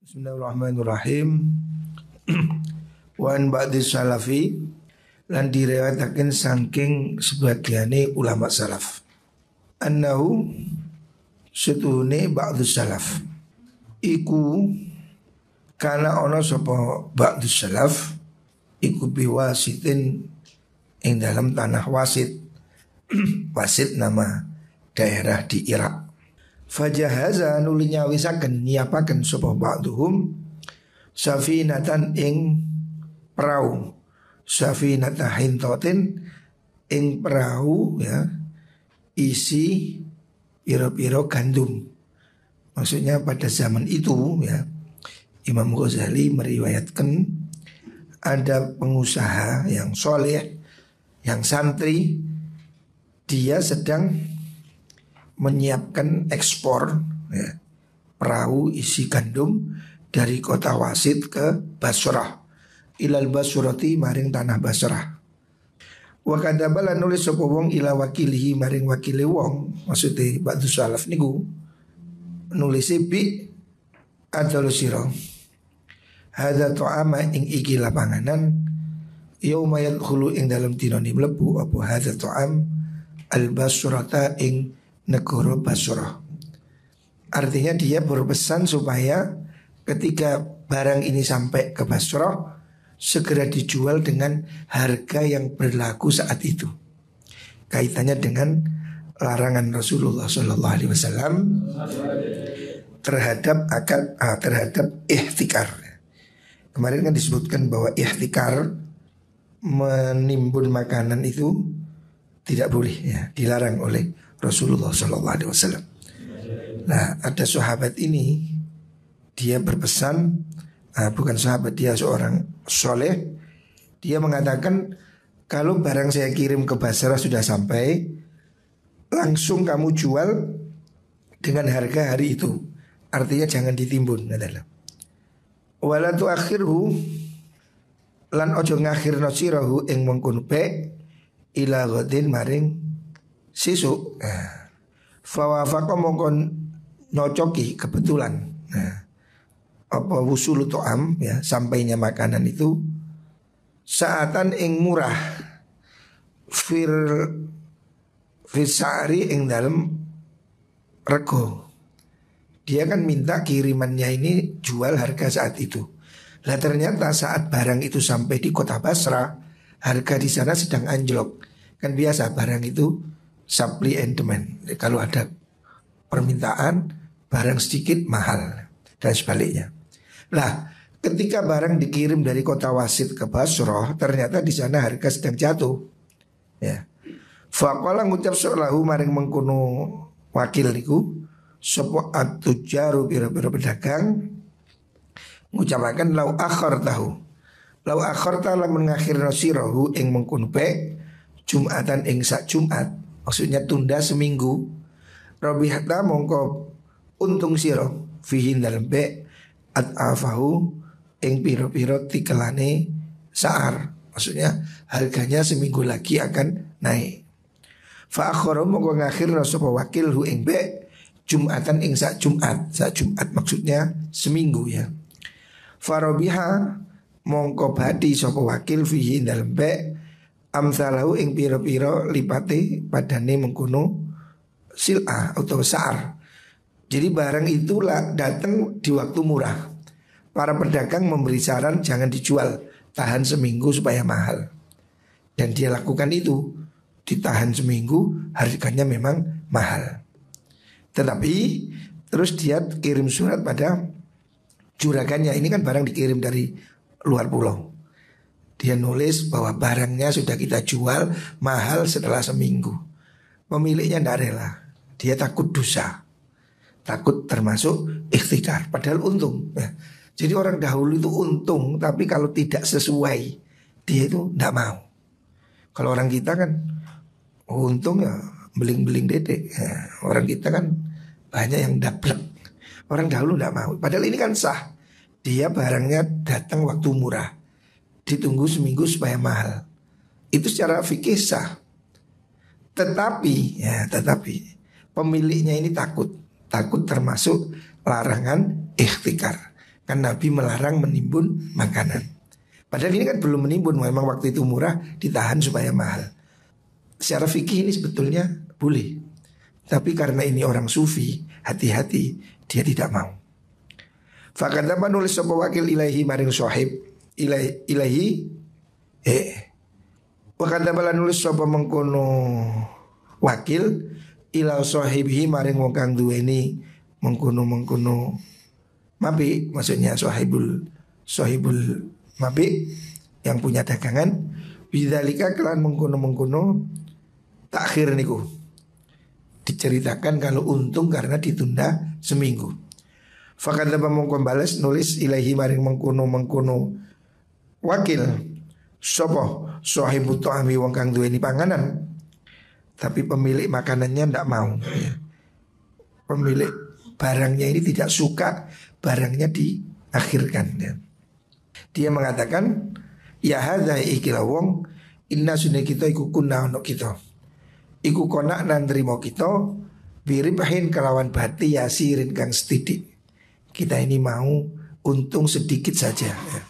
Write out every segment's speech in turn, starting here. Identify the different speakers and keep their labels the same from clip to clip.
Speaker 1: Bismillahirrahmanirrahim. Wa an ba'di salafi lan diriwayataken saking sebagiane ulama salaf. Annahu setune ba'du salaf. Iku kana ana sapa ba'du salaf iku biwasitin ing dalam tanah Wasit. Wasit nama daerah di Irak. Fajahaza nuli nyawisaken nyiapaken sapa ba'duhum safinatan ing perahu, safinata hintotin ing perahu ya, isi piro-piro gandum. Maksudnya pada zaman itu ya, Imam Ghazali meriwayatkan ada pengusaha yang soleh, yang santri, dia sedang menyiapkan ekspor ya, perahu isi gandum dari kota Wasit ke Basrah, ilal Basrati maring tanah Basrah. Wa kadabala nulis sapa wong ila wakilihi maring wakile wong, maksudnya ba'du salaf niku nulis bi adal sira hadza ta'ama ing iki lapanganan yauma yadkhulu ing dalam dinani mlebu apa hadza ta'am al Basrata ing negara Basrah. Artinya dia berpesan supaya ketika barang ini sampai ke Basrah segera dijual dengan harga yang berlaku saat itu. Kaitannya dengan larangan Rasulullah SAW terhadap ihtikar. Kemarin kan disebutkan bahwa ihtikar menimbun makanan itu tidak boleh ya, dilarang oleh Rasulullah SAW. Nah, ada sahabat ini, dia berpesan, bukan sahabat, dia seorang soleh. Dia mengatakan, kalau barang saya kirim ke Basrah sudah sampai, langsung kamu jual dengan harga hari itu. Artinya jangan ditimbun. Wala tuakhirhu lan ojo ngakhirno sirahu ing mengkono pe ila ghadin maring sisuk. Fawafaqa mongkon nyocoki kebetulan. Apa wusulu to'am ya, sampainya makanan itu saatan ing murah Firsari ing dalam rego. Dia kan minta kirimannya ini jual harga saat itu. Lah ternyata saat barang itu sampai di kota Basrah, harga di sana sedang anjlok. Kan biasa barang itu supply and demand. Kalau ada permintaan, barang sedikit mahal dan sebaliknya. Lah, ketika barang dikirim dari kota Wasit ke Basrah, ternyata di sana harga sedang jatuh. Ya. Faqala ngucap solahu maring mengkono wakil niku sapa at-tujaru biro-biro pedagang ngucapaken lau akhir tahu. Lau akhir ta lamun ngakhirna sirahu ing mengkono pe Jumatan ing sak Jumat. Maksudnya tunda seminggu. Robihata mongko untung siro fihin dalam be at-afahu ing piro-piro tikelane saar. Maksudnya harganya seminggu lagi akan naik. Fa akhara mongko ngakhirna sapa wakil hu ing be Jumatan ing sak Jumat. Sak Jumat maksudnya seminggu ya. Farobiha mongko badi sapa wakil fihin dalam be amsalahu ing piro-piro lipate padane mengkono sil'ah atau sa'ar. Jadi barang itulah datang di waktu murah. Para pedagang memberi saran jangan dijual, tahan seminggu supaya mahal. Dan dia lakukan itu, ditahan seminggu, harganya memang mahal. Tetapi terus dia kirim surat pada juragannya. Ini kan barang dikirim dari luar pulau. Dia nulis bahwa barangnya sudah kita jual mahal setelah seminggu. Pemiliknya tidak rela. Dia takut dosa, takut termasuk ikhtikar. Padahal untung ya. Jadi orang dahulu itu untung, tapi kalau tidak sesuai dia itu tidak mau. Kalau orang kita kan untung ya beling-beling dedek ya. Orang kita kan banyak yang daplek. Orang dahulu tidak mau. Padahal ini kan sah. Dia barangnya datang waktu murah, ditunggu seminggu supaya mahal. Itu secara fikih sah. Tetapi pemiliknya ini takut termasuk larangan ikhtikar. Kan Nabi melarang menimbun makanan. Padahal ini kan belum menimbun, memang waktu itu murah, ditahan supaya mahal. Secara fikih ini sebetulnya boleh. Tapi karena ini orang sufi, hati-hati, dia tidak mau. Fakadama nulis sapa wakil ilahi maring sohib ilahi wakadama nulis sapa mengkono wakil ila sohibhi maring wong kang duweni mengkono mabi, maksudnya sohibul mabi yang punya dagangan bidzalika kelan mengkono takhir niku diceritakan kalau untung karena ditunda seminggu. Fakadaba mongko bales nulis ilahi maring mengkono wakil sopo sahibut ta'ami wong kang duweni panganan tapi pemilik makanannya ndak mau ya. Pemilik barangnya ini tidak suka barangnya diakhirkan ya. Dia mengatakan ya hadza ikila wong inna sunne kita iku kunna ono kita iku kona nan nrimo kita biribahin kelawan bati yasirin kang setidik. Kita ini mau untung sedikit saja ya.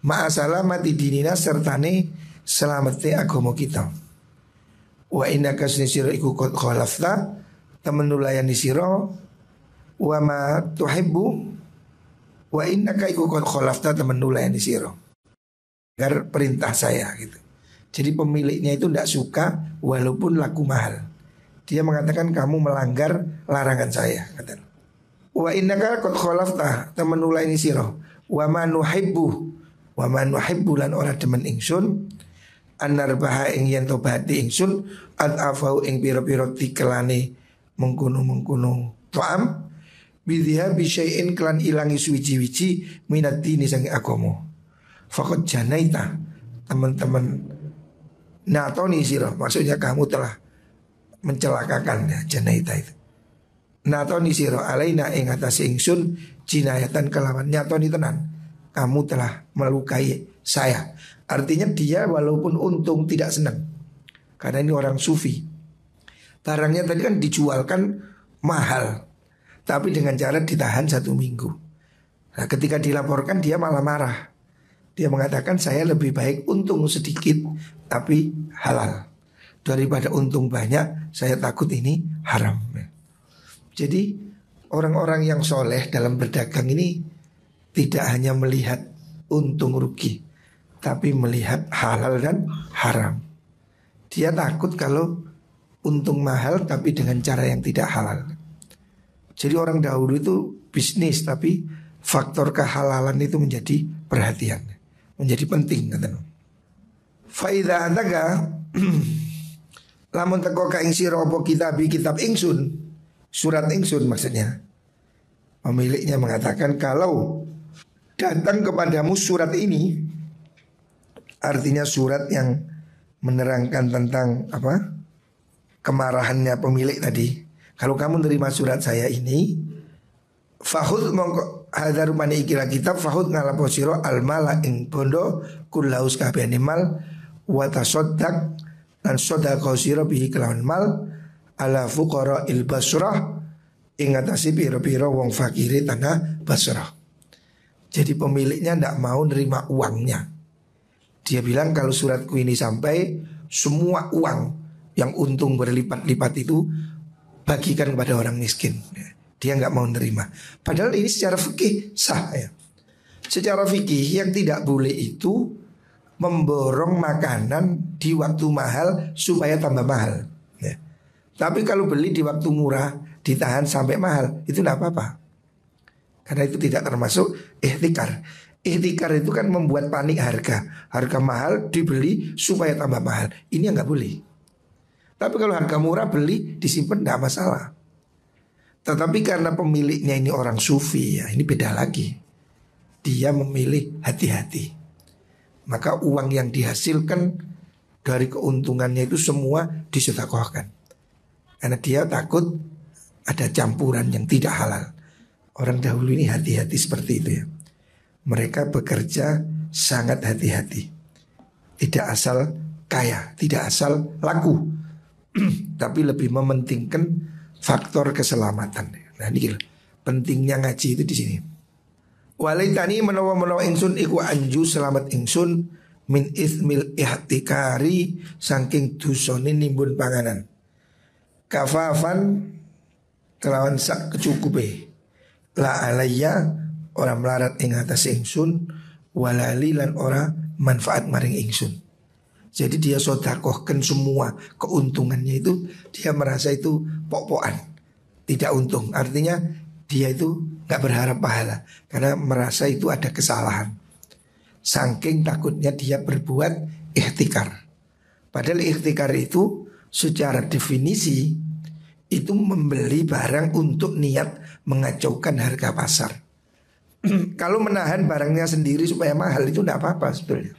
Speaker 1: Ma'asalamati dinina sertane selamete agama kita. Wa innaka sira iku khalafta temen nulayani sira wa ma tuhibbu wa innaka iku khalafta temen nulayani sira. Agar perintah saya gitu. Jadi pemiliknya itu tidak suka walaupun laku mahal. Dia mengatakan kamu melanggar larangan saya kata. Wa innaka qad khalafta temen nulayani sira wa ma nuhibbu lan ora demen ingsun anarbaha ing yen tobati ingsun ad afau ing pira-pira tikelane mengkono ta'am bidhiha bi syai'in kelan ilangi suwiji-wiji minat dini sange agama faqad janaita teman-teman natoni sira maksudnya kamu telah mencelakakan ya janaita itu natoni siro alaina ing atas ingsun jinayatan kelawan nyatoni tenan kamu telah melukai saya. Artinya dia walaupun untung tidak senang karena ini orang sufi. Barangnya tadi kan dijualkan mahal tapi dengan cara ditahan 1 minggu. Nah ketika dilaporkan dia malah marah. Dia mengatakan saya lebih baik untung sedikit tapi halal daripada untung banyak, saya takut ini haram. Jadi orang-orang yang soleh dalam berdagang ini tidak hanya melihat untung rugi, tapi melihat halal dan haram. Dia takut kalau untung mahal tapi dengan cara yang tidak halal. Jadi orang dahulu itu bisnis tapi faktor kehalalan itu menjadi perhatian, menjadi penting kata. Faida antaga lamun teko ka ing sira apa kitab ingsun. Surat ingsun maksudnya. Pemiliknya mengatakan kalau datang kepadamu surat ini, artinya surat yang menerangkan tentang apa? Kemarahannya pemilik tadi. Kalau kamu menerima surat saya ini, fahud mongko hadar mani ikila kitab fahud ngalapo sira almala ing bondo kullaus kabehane mal wa tasaddaq lan sedekah sira bihi kelawan mal ala fuqara il Basrah ing atase pira-pira wong fakire tanah Basrah. Jadi pemiliknya ndak mau nerima uangnya. Dia bilang kalau suratku ini sampai semua uang yang untung berlipat-lipat itu bagikan kepada orang miskin. Dia nggak mau nerima. Padahal ini secara fikih sah ya. Secara fikih yang tidak boleh itu memborong makanan di waktu mahal supaya tambah mahal. Ya. Tapi kalau beli di waktu murah ditahan sampai mahal itu tidak apa-apa. Karena itu tidak termasuk ihtikar. Ihtikar itu kan membuat panik harga. Harga mahal dibeli supaya tambah mahal. Ini yang nggak boleh. Tapi kalau harga murah beli disimpan tidak masalah. Tetapi karena pemiliknya ini orang sufi ya ini beda lagi. Dia memilih hati-hati. Maka uang yang dihasilkan dari keuntungannya itu semua disedekahkan. Karena dia takut ada campuran yang tidak halal. Orang dahulu ini hati-hati seperti itu ya. Mereka bekerja sangat hati-hati. Tidak asal kaya, tidak asal laku. Tapi lebih mementingkan faktor keselamatan. Nah ini pentingnya ngaji itu di sini. Walaitani menawa ingsun iku anju selamat ingsun min ismil ihtikari saking dusone nimbun panganan. Kafafan kelawan sak kecukupe. La alayya ora melarat ing atas ingsun walali lan ora manfaat maring ingsun. Jadi dia sodakohkan semua keuntungannya itu, dia merasa itu pok-pokan, tidak untung. Artinya dia itu gak berharap pahala karena merasa itu ada kesalahan. Saking takutnya dia berbuat ihtikar. Padahal ihtikar itu secara definisi itu membeli barang untuk niat mengacaukan harga pasar. Kalau menahan barangnya sendiri supaya mahal itu tidak apa-apa sebetulnya.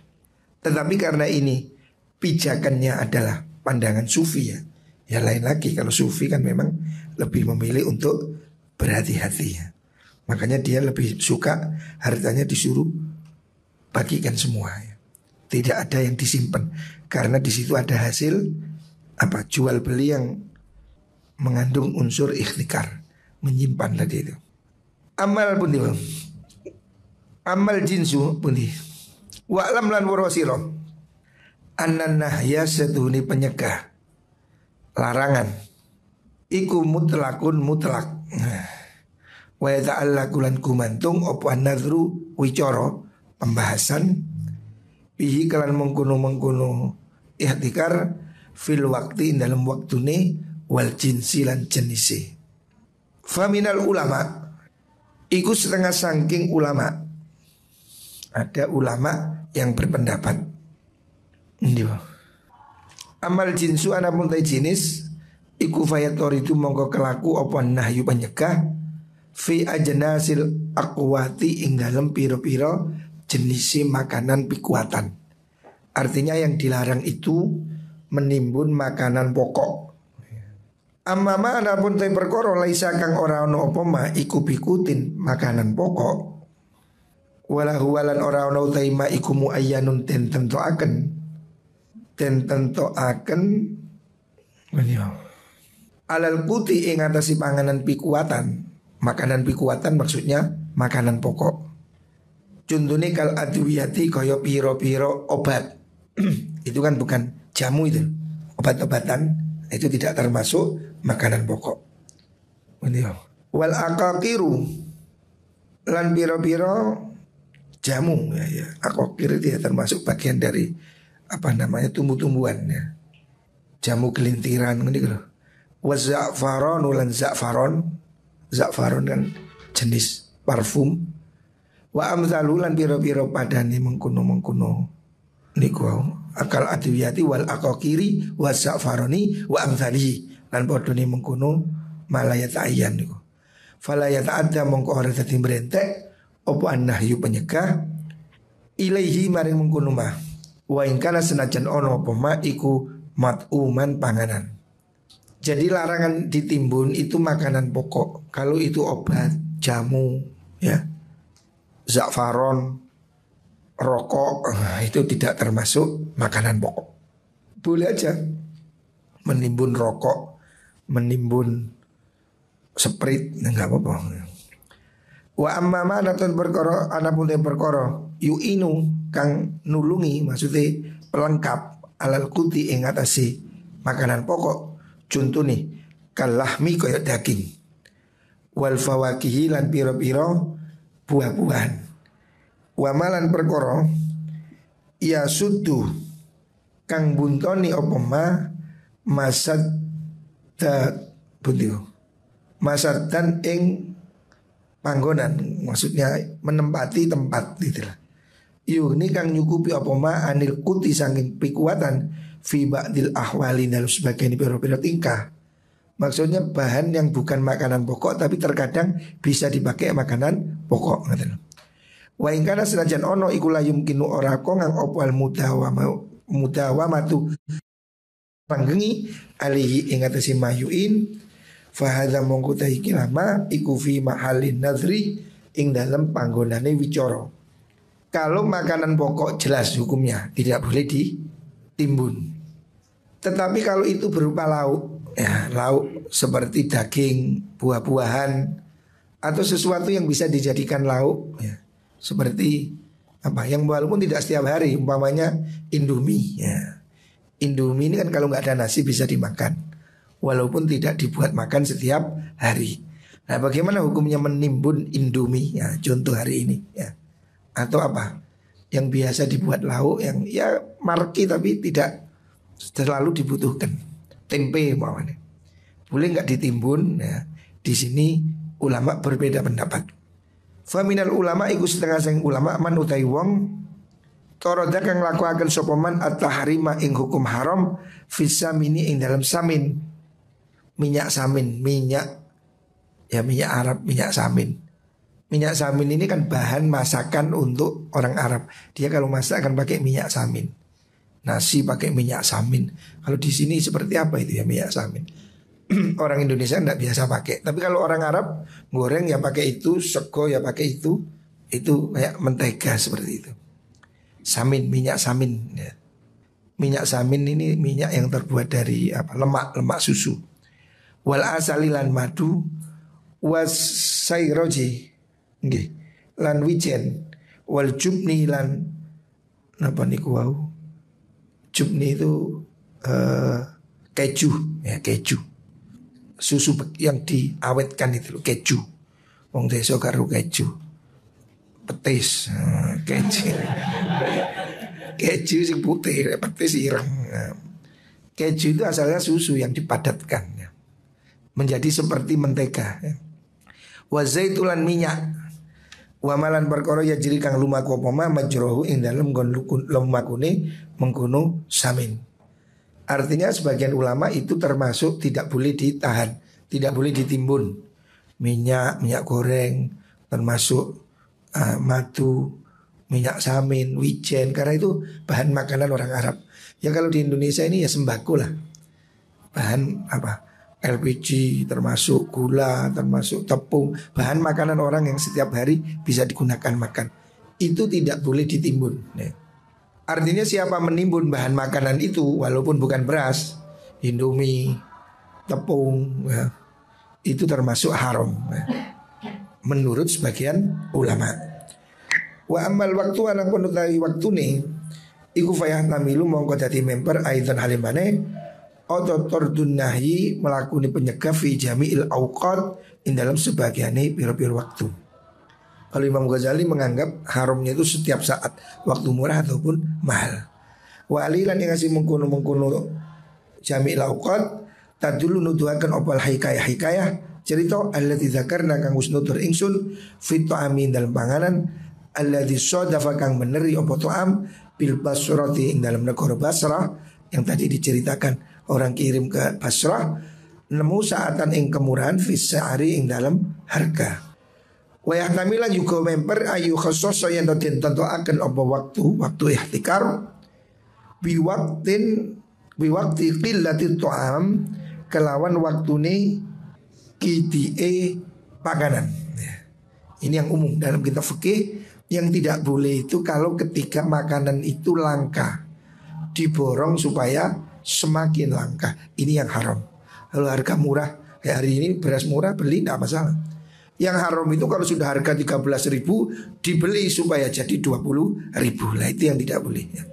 Speaker 1: Tetapi karena ini pijakannya adalah pandangan sufi ya. Ya lain lagi, kalau sufi kan memang lebih memilih untuk berhati-hati ya. Makanya dia lebih suka hartanya disuruh bagikan semua ya. Tidak ada yang disimpan karena di situ ada hasil jual beli yang mengandung unsur ikhtikar, menyimpan tadi itu. Amal pun dia, amal jinsu pun dia. Wa'lam lan warosiro annan nahya seduhuni penyegah, larangan iku mutlakun mutlak. Wa yata'allaku lan kumantung opo an-nadhru wicoro pembahasan bihi kalan mengkuno ihtikar fil waktu dalam waktune wal jinsi lan jenisi. Faminal ulama iku setengah sangking ulama. Ada ulama yang berpendapat amal jinsu anapun tay jenis iku fayator itu mongko kelaku apa nahyu penyegah fi ajnasil aqwati ing dalem piro-piro jenisi makanan pikuatan. Artinya yang dilarang itu menimbun makanan pokok. Amma anapun tay perkara laisa kang ora ono apa ma iku bikutin makanan pokok. Wala huwalan ora ono tay ma iku muayyanun ten tentoaken alal kuti ing atasi panganan pikuatan. Makanan pikuatan maksudnya makanan pokok. Contohnya kal adwiyati kaya piro-piro obat. Itu kan bukan jamu itu, obat-obatan. Itu tidak termasuk makanan pokok. Wal akakiru lan piro-piro jamu ya. Akakir tidak termasuk bagian dari tumbuh-tumbuhan ya. Jamu kelintiran gitu. Wa za'faron lan za'faron. Za'faron kan jenis parfum. Wa amzalulan piro-piro padane mengkuno niku akal adwiyati wal akakiri wa za'faroni wa amzali lan podone mengkuno malayat ayyan niku. Fala yata'adda mongko ora dadi brentek apa annahyu penyegah ilaihi maring mengkuno mah. Wa ingkana senajan ono apa ma iku mat'uman panganan. Jadi larangan ditimbun itu makanan pokok. Kalau itu obat, jamu, ya, za'faron, rokok, itu tidak termasuk makanan pokok. Boleh aja menimbun rokok, menimbun sprit, enggak apa-apa. Wa amma ma anapun perkara anapun perkara yu'inu kang nulungi maksudnya pelengkap alal kuti ing atase makanan pokok. Contoh nih kalahmi koyok daging wal fawakihi lan piro-piro buah-buahan. Wa malan perkara ya sudu kang buntoni apa ma masad masad dan ing panggonan, maksudnya menempati tempat gitu lah. Ini kang nyukupi apa ma anil kuti saking pikuatan fi ba'dil ahwali dalam sebagian piro-piro tingkah. Maksudnya bahan yang bukan makanan pokok tapi terkadang bisa dipakai makanan pokok gitu. Wa in kana senajan ono iku la yumkinu ora kongang opal mudawamatu panggengi alihi ing atase mayuin fa hadza mongko ta iki lama iku fi mahallin nadri ing dalam panggonane wicara. Kalau makanan pokok jelas hukumnya tidak boleh ditimbun. Tetapi kalau itu berupa lauk, ya lauk seperti daging, buah-buahan atau sesuatu yang bisa dijadikan lauk, ya, Seperti apa yang walaupun tidak setiap hari, umpamanya Indomie ya. Indomie ini kan kalau nggak ada nasi bisa dimakan, walaupun tidak dibuat makan setiap hari. Nah, bagaimana hukumnya menimbun Indomie ya, contoh hari ini ya. Atau apa yang biasa dibuat lauk yang ya marki tapi tidak selalu dibutuhkan, tempe umpamanya, boleh nggak ditimbun ya. Di sini ulama berbeda pendapat. Faminal ulama iku setengah sing ulama man utai wong toroda kang lakuaken sapa man at-tahrima ing hukum haram fisamini ing dalam samin. Minyak samin, minyak Arab, minyak samin. Minyak samin ini kan bahan masakan untuk orang Arab. Dia kalau masak akan pakai minyak samin. Nasi pakai minyak samin. Kalau di sini seperti apa itu ya minyak samin? Orang Indonesia tidak biasa pakai. Tapi kalau orang Arab goreng ya pakai itu, sego ya pakai itu kayak mentega seperti itu. Samin, minyak samin ya. Minyak samin ini minyak yang terbuat dari apa? Lemak susu. Wal asalilan madu was sayroji nggih lan wijen wal jubni lan napa niku wau. Jubni itu keju ya, keju. Susu yang diawetkan itu loh, keju. Wong desa karo keju. Petis, keju. Keju sing putih, petis ireng. Keju itu asalnya susu yang dipadatkan ya, menjadi seperti mentega ya. Wa zaitulan minyak. Wa malan perkara ya jiri kang lumaku apa ma majrohu ing dalem lumakune mengkono samin. Artinya sebagian ulama itu termasuk tidak boleh ditahan, tidak boleh ditimbun. Minyak goreng, termasuk madu, minyak samin, wijen. Karena itu bahan makanan orang Arab. Ya kalau di Indonesia ini ya sembako lah. Bahan apa? LPG, termasuk gula, termasuk tepung. Bahan makanan orang yang setiap hari bisa digunakan makan. Itu tidak boleh ditimbun ya. Artinya siapa menimbun bahan makanan itu walaupun bukan beras, Indomie, tepung ya, itu termasuk haram ya, menurut sebagian ulama. Wa amal waktu anak penutai waktu nih iku fayah namilu mongko dadi member aidan halimane atau tordun nahyi melakuni penyegah fi jami'il awqat in dalam sebagiannya piro-piro waktu. Kalau Imam Ghazali menganggap haramnya itu setiap saat, waktu murah ataupun mahal. Wa alilan yang ngasih mengkuno jami'il awqat tadulu nuduhaken opal hikayah cerita allati dzakarna kang wis nutur ingsun fit ta'amin dalam panganan alladzi sadafa kang meneri apa ta'am bil Basrati ing dalam negara Basrah yang tadi diceritakan orang kirim ke Basrah nemu saatan ing kemurahan fis sa'ari ing dalam harga. Wayah tamilan juga member ayu khusus yang den tentuaken apa waktu ihtikar biwakti qillati ta'am kelawan waktune kitie pakanan. Ini yang umum dalam kitab fikih. Yang tidak boleh itu kalau ketika makanan itu langka, diborong supaya semakin langka. Ini yang haram. Kalau harga murah kayak hari ini beras murah beli tidak masalah. Yang haram itu kalau sudah harga 13.000 dibeli supaya jadi 20.000. Lah itu yang tidak boleh ya.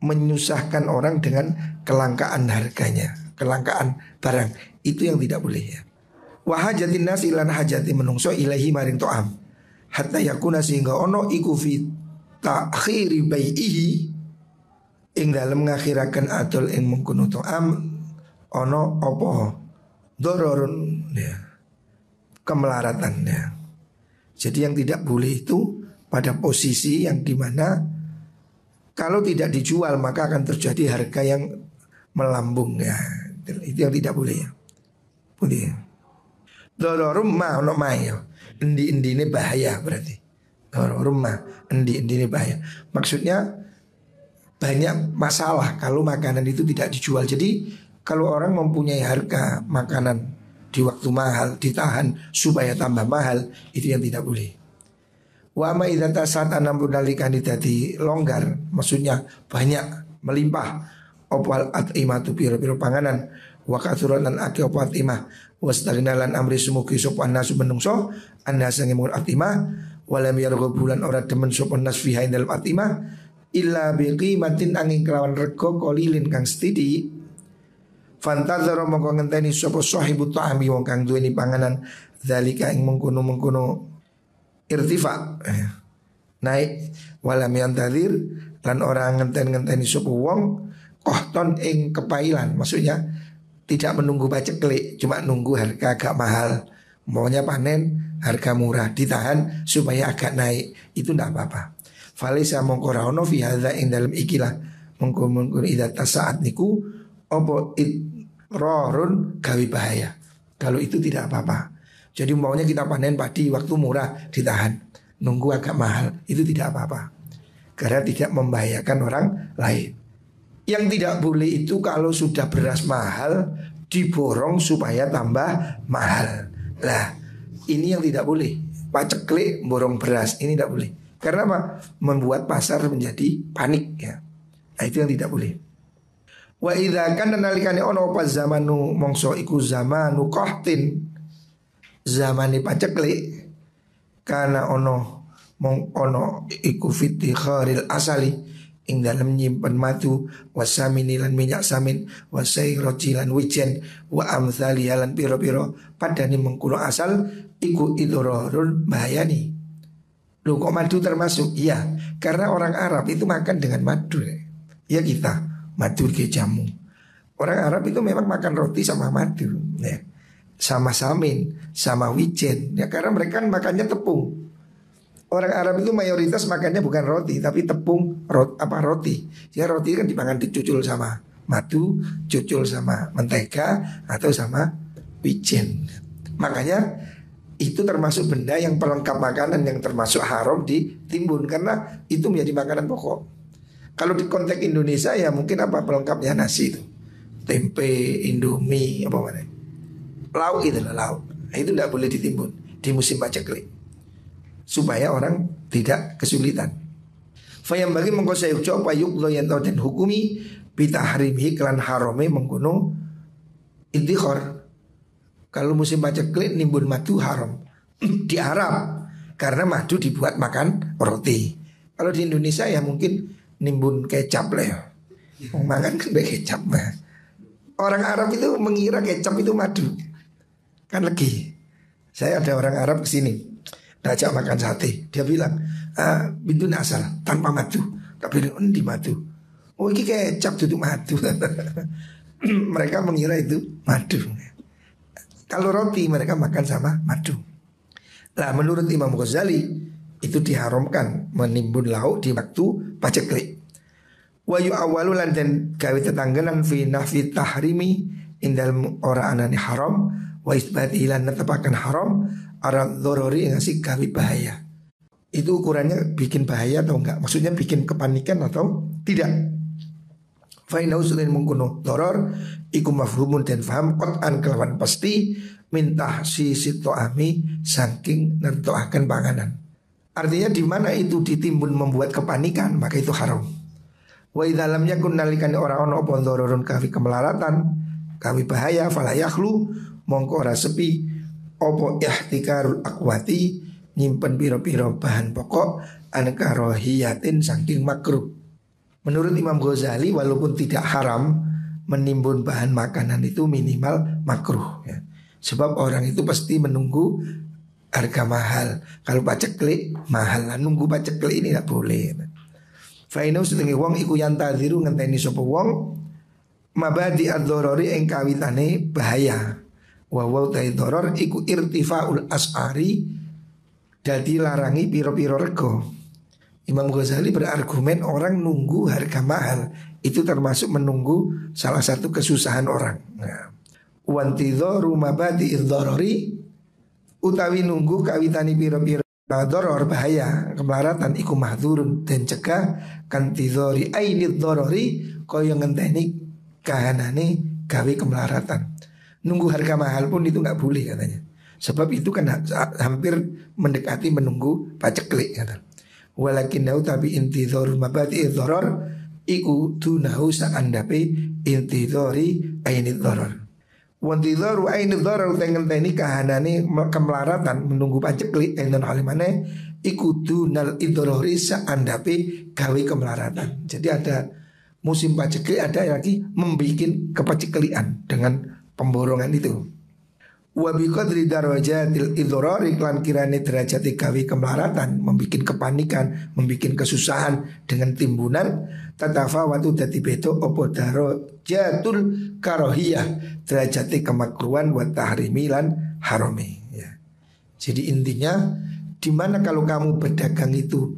Speaker 1: Menyusahkan orang dengan kelangkaan harganya, kelangkaan barang, itu yang tidak boleh ya. Wa hajatin nasi lan hajati menungso ilahi maring to'am hatta yakuna sehingga ono iku fi ta'khiri bai'ihi ing dalem ngakhiraken adol ing mengkono to'am ono apa dororun ya, kemelaratan ya. Jadi yang tidak boleh itu pada posisi yang dimana kalau tidak dijual maka akan terjadi harga yang melambung ya. Itu yang tidak boleh ya. Boleh ya. Dororum ma ono ma ya. Endi-endi ini bahaya berarti. Dororum ma endi-endi ini bahaya. Maksudnya banyak masalah kalau makanan itu tidak dijual. Jadi kalau orang mempunyai harga makanan di waktu mahal ditahan supaya tambah mahal, itu yang tidak boleh. Wa ma idza tasat anam nalikani dadi longgar, maksudnya banyak melimpah opal atimatu piro-piro panganan wa kathuran lan akeh opal atimah wastagnalan amri sumuki sop annasu menungso anna sange mun atimah Walam yarghabulan ora demen sapa nas fiha ing dalem atimah illa biqimatin angin kelawan rego qalilin kang sithik. Fantazara mongko ngenteni sapa sahibu ta'ami wong kang duweni panganan zalika ing mengkono-mengkono irtifa naik walam yantazir lan ora ngenten-ngenteni sapa wong kohton ing kepailan, maksudnya tidak menunggu paceklik, cuma nunggu harga agak mahal. Maunya panen harga murah ditahan supaya agak naik, itu ndak apa-apa. Falisa mongko ra ono fi hadza ing dalem ikilah mongko idza tasaat niku opo itrarun gawe bahaya. Kalau itu tidak apa-apa. Jadi maunya kita panen padi waktu murah ditahan, nunggu agak mahal, itu tidak apa-apa. Karena tidak membahayakan orang lain. Yang tidak boleh itu kalau sudah beras mahal diborong supaya tambah mahal. Lah, ini yang tidak boleh. Paceklik borong beras ini tidak boleh. Karena apa? Membuat pasar menjadi panik ya. Nah, itu yang tidak boleh. Wa idza kana nalikane ono apa zamanu mongso iku zamanu qahtin. Zamane paceklik kana ono mong ono iku fiti kharil asali ing dalam nyimpen madu wasamini lan minyak samin wasairoji lan wijen wa amthali lan piro-piro padani mengkulo asal iku idororun bahayani. Loh kok madu termasuk? Iya, karena orang Arab itu makan dengan madu ya kita, madu ke jamu. Orang Arab itu memang makan roti sama madu ya. Sama samin, sama wijen ya, karena mereka kan makannya tepung. Orang Arab itu mayoritas makannya bukan roti tapi tepung roti. Ya roti kan dimakan dicucul sama madu, cucul sama mentega atau sama wijen. Makanya itu termasuk benda yang pelengkap makanan yang termasuk haram ditimbun karena itu menjadi makanan pokok. Kalau di konteks Indonesia ya mungkin apa pelengkapnya nasi itu. Tempe, indomie, apa mana. Lauk itu lah lauk. Nah, itu tidak boleh ditimbun di musim paceklik supaya orang tidak kesulitan. Fayam bagi mengko sayuk apa yukdo yang tahu dan hukumi bitahrimi kelan harame mengkono iddikhar. Kalau musim paceklik nimbun madu haram di Arab karena madu dibuat makan roti. Kalau di Indonesia ya mungkin nimbun kecap lah ya. Makan kan kecap. Orang Arab itu mengira kecap itu madu. Kan lagi. Saya ada orang Arab kesini ajak makan sate. Dia bilang bintun asal tanpa madu. Tak bilang di madu. Oh ini kecap duduk madu. Mereka mengira itu madu. Kalau roti mereka makan sama madu. Lah menurut Imam Ghazali itu diharamkan menimbun lauk di waktu paceklik. Wa yu'awwalulan dan gawe tetangganan fi nahfi tahrimi indal ora anani haram wa isbati lan netepaken haram arad dzarari ngasih gawe bahaya. Itu ukurannya bikin bahaya atau enggak? Maksudnya bikin kepanikan atau tidak? Fa inna usulin mengkuno doror iku mafhumun dan faham qat'an kelawan pasti minta si sitoami saking nentoaken panganan. Artinya di mana itu ditimbun membuat kepanikan maka itu haram. Wa idza lam yakun nalikan ora ono apa dororun kafi kemelaratan kawi bahaya fala yakhlu mongko ora sepi opo ihtikarul akwati nyimpen piro-piro bahan pokok aneka rohiyatin saking makruh. Menurut Imam Ghazali walaupun tidak haram menimbun bahan makanan itu minimal makruh ya. Sebab orang itu pasti menunggu harga mahal. Kalau paceklik mahal lah, nunggu paceklik ini tidak boleh. Fainu sedengi wong iku yantaziru ngenteni sapa wong mabadi ad-dzarari ing kawitane bahaya. Wa wa taidoror iku irtifaul as'ari dadi larangi piro-piro rego. Imam Ghazali berargumen orang nunggu harga mahal itu termasuk menunggu salah satu kesusahan orang. Nah, wantidharu mabadi ad-dzarari utawi nunggu kawitane piro-piro doror bahaya kemelaratan iku mahdzurun dan cegah kantidhari ainid dzarari kaya ngenteni kahanane gawe kemelaratan. Nunggu harga mahal pun itu nggak boleh katanya. Sebab itu kan hampir mendekati menunggu paceklik kata. Walakinnahu tapi intidhar mabadi dharar iku dunahu saandape intidhari ainid dharar. Wantidharu aini dharar tengenteni kahanane kemelaratan menunggu paceklik enten halimane iku dunal idhrari saandape gawe kemelaratan. Jadi ada musim paceklik, ada lagi membikin kepaceklian dengan pemborongan itu. Wa bi qadri darajatil idrar iklan kirane derajat gawe kemelaratan, membikin kepanikan, membikin kesusahan dengan timbunan, tatafawatu dadi beda apa darajatul karahiyah, derajat kemakruhan wa tahrimi lan harami ya. Jadi intinya di mana kalau kamu berdagang itu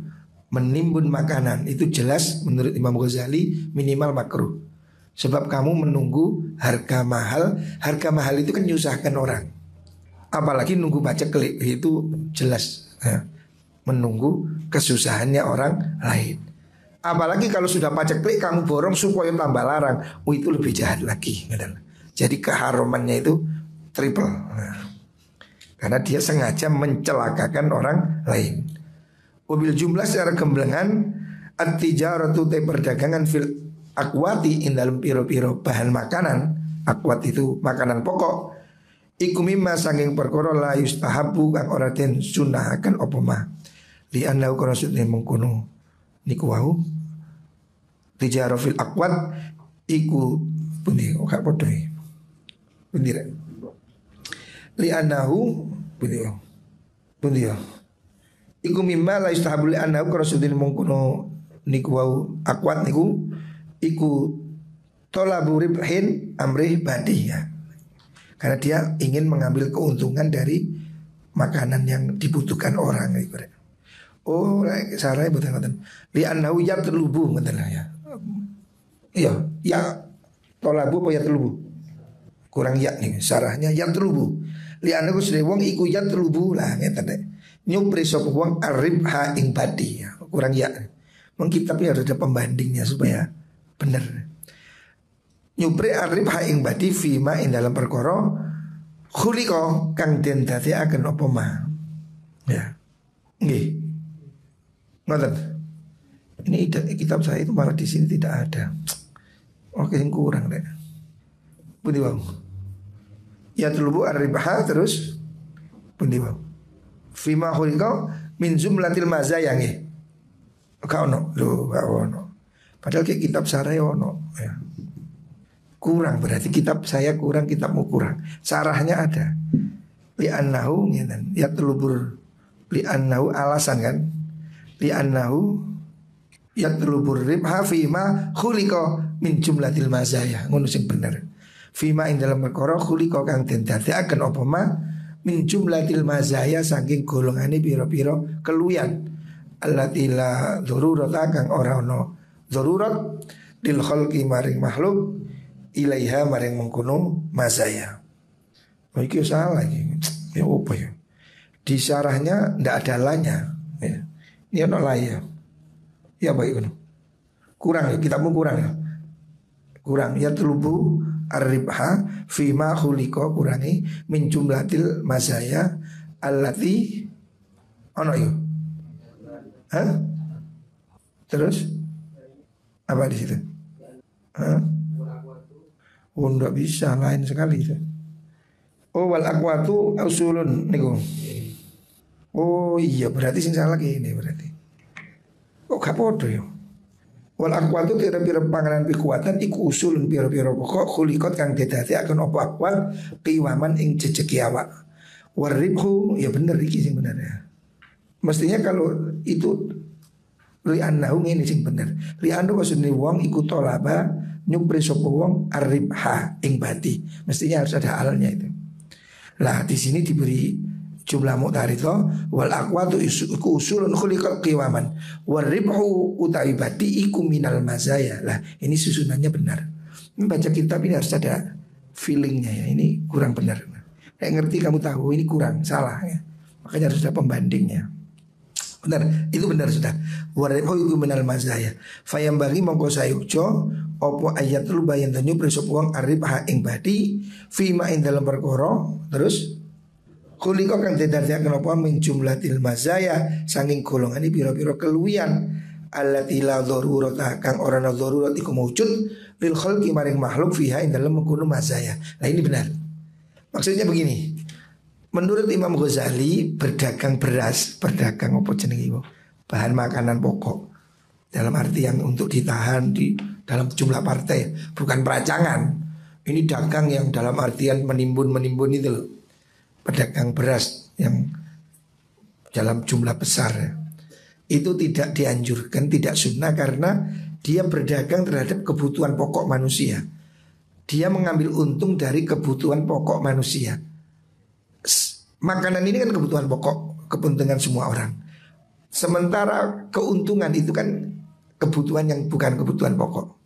Speaker 1: menimbun makanan, itu jelas menurut Imam Ghazali minimal makruh. Sebab kamu menunggu harga mahal. Harga mahal itu kan menyusahkan orang. Apalagi nunggu paceklik, itu jelas ya, menunggu kesusahannya orang lain. Apalagi kalau sudah paceklik kamu borong supaya tambah larang, itu lebih jahat lagi. Jadi keharamannya itu triple nah, karena dia sengaja mencelakakan orang lain. Wabil jumlah secara gemblengan at-tijaratu te perdagangan fil akwati in dalam piro-piro bahan makanan. Akwat itu makanan pokok. Iku mimma sanging perkara la yustahabu kang ora den sunahaken apa mah. Li anna ukra sune mengkono niku wau. Tijara fil akwat iku pundi gak padha. Pundi rek. Li annahu pundi ya. Iku mimma la yustahabu li anna ukra sune mengkono niku wau akwat niku iku tolabu ribhin amrih badi ya. Karena dia ingin mengambil keuntungan dari makanan yang dibutuhkan orang. Oh, sarai betul-betul. Li annahu yatlubu betul ya. Iya, ya tolabu apa yatlubu? Kurang ya nih, sarahnya yatlubu. Li annahu sedhe wong iku yatlubu lah ngeten. Nyupri sapa wong aribha ing badi ya. Kurang ya. Mungkin tapi harus ada pembandingnya supaya benar. Nyupri aribha ing badi fima ing dalam perkara khuliqa kang den dadekaken apa ma. Ya. Nggih. Ngoten. Ini kitab saya itu malah di sini tidak ada. Oke, yang kurang deh. Pundi wau. Ya tulubu aribha terus pundi wau. Fima khuliqa min jumlatil mazaya nggih. Ka ono lho, ka ono. Padahal kayak kitab saraya ono ya. Kurang berarti kitab saya kurang, kitabmu kurang. Sarahnya ada. Li'annahu ya telubur. Li'annahu alasan kan. Li'annahu ya telubur ribha fima khuliqa min jumlatil mazaya. Ngono sing bener. Fima ing dalam perkara khuliqa kang den dadekaken apa ma min jumlatil mazaya saking golongane pira-pira keluyan. Allati la dzarurata kang ora ono dzarurat lil khalqi maring makhluk ilaiha maring mengkono mazaya. Oh iki salah iki. Ya apa ya? Di syarahnya ndak ada lanya ya. Ini ono la ya. Ya baik ngono. Kurang ya, kitabmu kurang ya. Kurang ya telubu ar-ribha fima khuliqa kurangi min jumlatil mazaya allati ono yo. Hah? Terus apa di situ? Hah? Oh enggak bisa, lain sekali itu. Oh wal aqwatu usulun niku. Oh iya berarti sing salah ini berarti. Oh gak podo ya. Wal aqwatu pira-pira panganan kekuatan iku usulun pira-pira pokok khuliqat kang didadekaken apa aqwat qiwaman ing jejeki awak. Waribhu ya bener iki sing bener ya. Mestinya kalau itu li'annahu ngene sing bener. Li'annahu maksudnya wong iku tolaba nyupri sapa wong aribha ing bati. Mestinya harus ada alnya itu. Lah di sini diberi jumlah mu'taridho wal aqwatu iku usulun khuliqal qiwaman waribhu utawi bati iku minal mazaya. Lah ini susunannya benar. Membaca kitab ini harus ada feelingnya ya. Ini kurang benar. Kayak ngerti kamu tahu ini kurang salah ya. Makanya harus ada pembandingnya. Benar, itu benar sudah. Waribhu iku minal mazaya. Fayam bagi mongko sayukjo opo ayat lu bayan tanyu presop wong aribha ing badi fima ing dalam perkara terus khuliqa kang didadekaken apa min jumlatil mazaya sanging golongan iki pira-pira keluwian allati la dzarurata kang ora ana dharurat iku maujud lil khalqi maring makhluk fiha ing dalam mengkono mazaya. Nah ini benar. Maksudnya begini, menurut Imam Ghazali berdagang beras, berdagang apa jenenge iku? Bahan makanan pokok dalam arti yang untuk ditahan di dalam jumlah partai, bukan perancangan. Ini dagang yang dalam artian menimbun itu loh. Pedagang beras yang dalam jumlah besar ya. Itu tidak dianjurkan, tidak sunnah karena dia berdagang terhadap kebutuhan pokok manusia. Dia mengambil untung dari kebutuhan pokok manusia. Makanan ini kan kebutuhan pokok, kepentingan semua orang. Sementara keuntungan itu kan kebutuhan yang bukan kebutuhan pokok.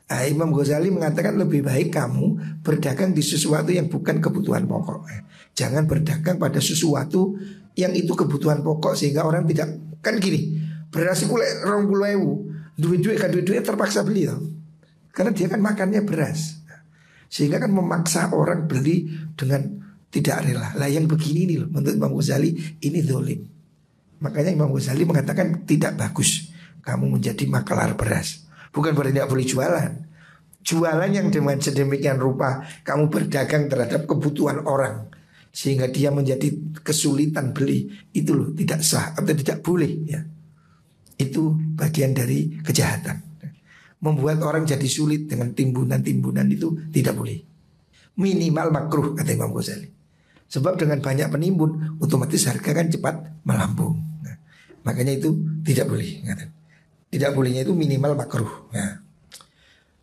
Speaker 1: Nah, Imam Ghazali mengatakan lebih baik kamu berdagang di sesuatu yang bukan kebutuhan pokok. Jangan berdagang pada sesuatu yang itu kebutuhan pokok sehingga orang tidak. Kan gini, beras itu 20.000, duit terpaksa beli loh. Karena dia kan makannya beras. Sehingga kan memaksa orang beli dengan tidak rela. Lah yang begini nih loh, menurut Imam Ghazali ini zalim. Makanya Imam Ghazali mengatakan tidak bagus kamu menjadi makelar beras. Bukan berarti tidak boleh jualan. Jualan yang dengan sedemikian rupa kamu berdagang terhadap kebutuhan orang sehingga dia menjadi kesulitan beli, itu loh tidak sah atau tidak boleh ya. Itu bagian dari kejahatan. Membuat orang jadi sulit dengan timbunan-timbunan itu tidak boleh. Minimal makruh kata Imam Ghazali. Sebab dengan banyak penimbun otomatis harga kan cepat melambung. Nah, makanya itu tidak boleh. Tidak bolehnya itu minimal makruh. Nah,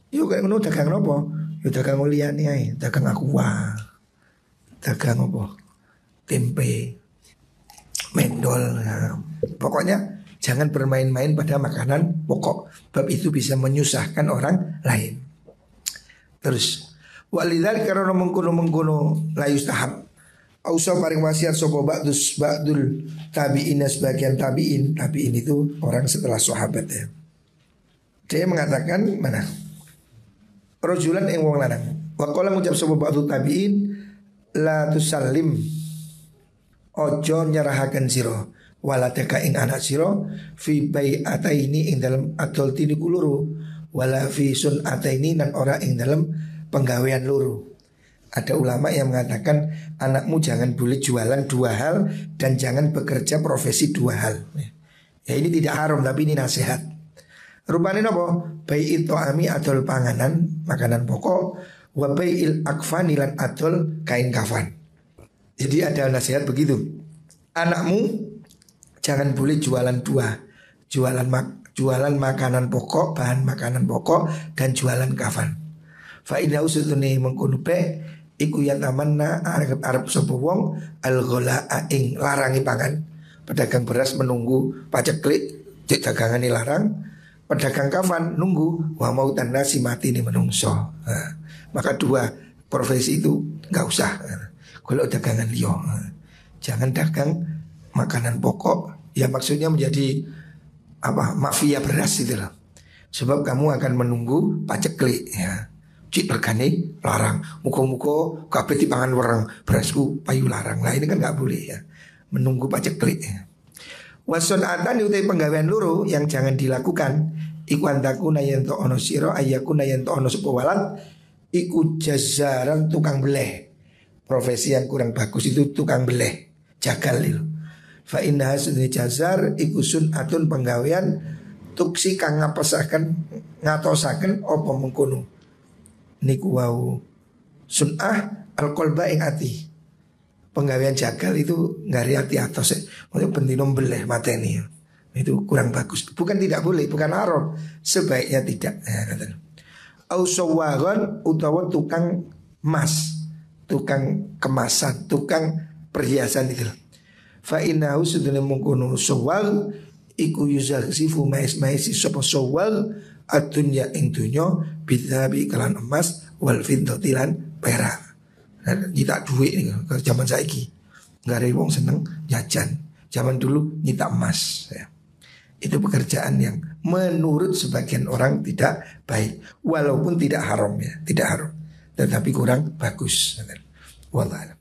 Speaker 1: yuk kayak ngono dagang nopo? Yuk dagang liyane ae, dagang aqua. Dagang apa? Tempe, mendol. Nah, pokoknya jangan bermain-main pada makanan pokok. Bab itu bisa menyusahkan orang lain. Terus walidzalika karena mengkono la yustahab. Ausa paring wasiat sapa ba'dul tabi'in sebagian tabi'in. Tabi'in itu orang setelah sahabat ya. Dia mengatakan mana? Rajulan ing wong lanang. Wa qala ngucap sapa ba'dul tabi'in la tusallim. Ojo nyerahaken sira waladaka ing anak sira fi bai'ataini ing dalam adol tini kuluru wala fi sun'ataini nan ora ing dalam penggawean luru. Ada ulama yang mengatakan anakmu jangan boleh jualan dua hal dan jangan bekerja profesi dua hal. Ya ini tidak haram tapi ini nasihat. Rupanya apa? Bai'it ta'ami adol panganan, makanan pokok, wa bai'il akfani lan adol kain kafan. Jadi ada nasihat begitu. Anakmu jangan boleh jualan dua, jualan makanan pokok, bahan makanan pokok dan jualan kafan. Fa inna usutune mengkono pe iku ya tamanna arep sapa wong al-ghala ing larangi pangan. Pedagang beras menunggu paceklik, cek dagangane larang. Pedagang kafan nunggu wa mautan nasi mati ni menungso. Nah, maka dua profesi itu enggak usah. Kalau dagangan liya. Jangan dagang makanan pokok ya maksudnya menjadi apa mafia beras itu loh. Sebab kamu akan menunggu paceklik ya. Cik regane larang. Muka-muka kabeh dipangan wereng, berasku payu larang. Lah ini kan enggak boleh ya. Menunggu paceklik ya. Wasun atan utai penggawean luru yang jangan dilakukan. Iku antaku nayen to ono sira ayaku nayen to ono sapa walat iku jazaran tukang beleh. Profesi yang kurang bagus itu tukang beleh, jagal itu. Fa inna hasudni jazar iku sunatun penggawean tuksi kang ngatosaken apa mengkono. Niku wau sunah al-qalba ing ati. Penggawean jagal itu ngari ati atos. Maksudnya bendino beleh mateni. Itu kurang bagus. Bukan tidak boleh, bukan haram. Sebaiknya tidak. Au sawagon utawa tukang emas, tukang kemasan, tukang perhiasan itu. Fa innahu sudune mungkono sawal iku yuzaksifu mais-mais sapa sawal ad-dunya ing dunya bidzabi kalan emas wal fiddati lan perak. Nyita duit ke zaman saiki. Enggak ada wong seneng jajan. Zaman dulu nyita emas ya. Itu pekerjaan yang menurut sebagian orang tidak baik, walaupun tidak haram ya, tidak haram, tetapi kurang bagus. Wallah.